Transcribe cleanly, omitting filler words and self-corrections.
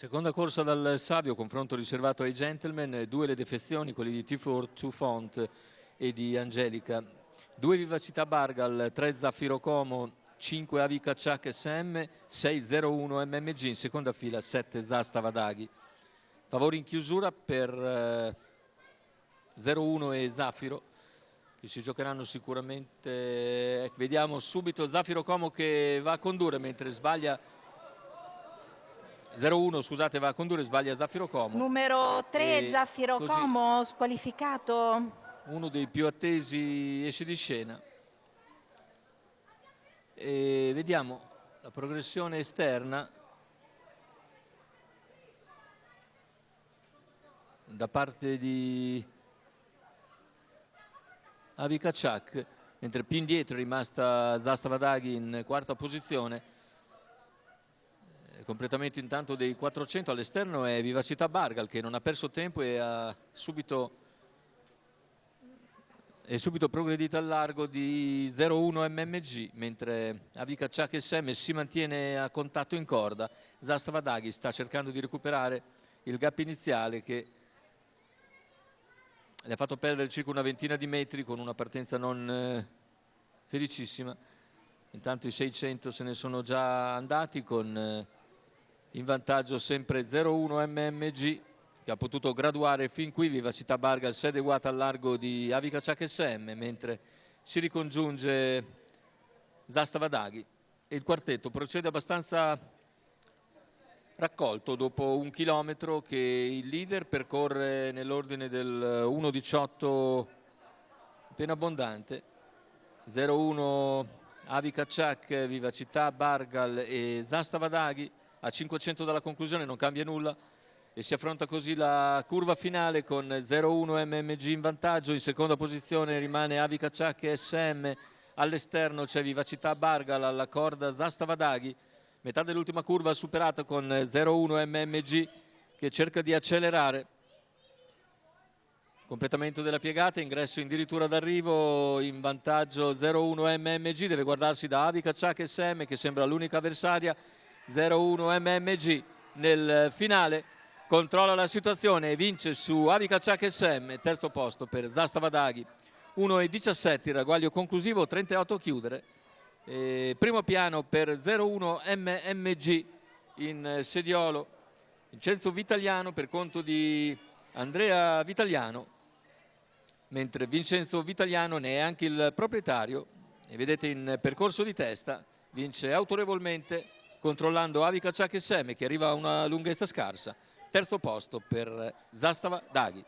Seconda corsa dal Savio, confronto riservato ai gentleman, 2 le defezioni, quelli di T4, Two Font e di Angelica, 2 Vivacità Bargal, 3 Zaffiro Como, 5 Avica Ciak SM, 6 01 MMG, in seconda fila 7 Zasta Vadaghi. Favori in chiusura per 01 e Zaffiro, che si giocheranno sicuramente. Vediamo subito Zaffiro Como che va a condurre mentre sbaglia. 0-1, scusate, va a condurre, sbaglia Zaffiro Como. Numero 3 Zaffiro Como, squalificato. Uno dei più attesi esce di scena. E vediamo la progressione esterna da parte di Avica Ciak, mentre più indietro è rimasta Zasta Vadaghi in quarta posizione. Completamento intanto dei 400 all'esterno è Vivacità Bargal, che non ha perso tempo e è subito progredita al largo di 01 MMG, mentre Avica Ciak SM si mantiene a contatto in corda. Zasta Vadaghi sta cercando di recuperare il gap iniziale che le ha fatto perdere circa una ventina di metri con una partenza non felicissima. Intanto i 600 se ne sono già andati con in vantaggio sempre 01 MMG, che ha potuto graduare fin qui. Vivacità Bargal si è adeguata al largo di Avica Ciak SM, mentre si ricongiunge Zasta Vadaghi e il quartetto procede abbastanza raccolto dopo un chilometro che il leader percorre nell'ordine del 1:18 appena abbondante. 01 Avica Ciak, Vivacità Bargal e Zasta Vadaghi. A 500 dalla conclusione non cambia nulla e si affronta così la curva finale con 0-1 MMG in vantaggio. In seconda posizione rimane Avica Ciak SM, all'esterno c'è Vivacità Bargal, alla corda Zasta Vadaghi. Metà dell'ultima curva superata con 0-1 MMG che cerca di accelerare. Completamento della piegata, ingresso addirittura d'arrivo, in vantaggio 0-1 MMG, deve guardarsi da Avica Ciak SM che sembra l'unica avversaria. 0-1 MMG nel finale controlla la situazione e vince su Avica Ciak SM, terzo posto per Zasta Vadaghi. 1:17 il ragguaglio conclusivo, 38 a chiudere. Primo piano per 0-1 MMG in sediolo Vincenzo Vitaliano per conto di Andrea Vitaliano, mentre Vincenzo Vitaliano ne è anche il proprietario e vedete in percorso di testa vince autorevolmente controllando Avica Ciak SM che arriva a una lunghezza scarsa. Terzo posto per Zasta Vadaghi.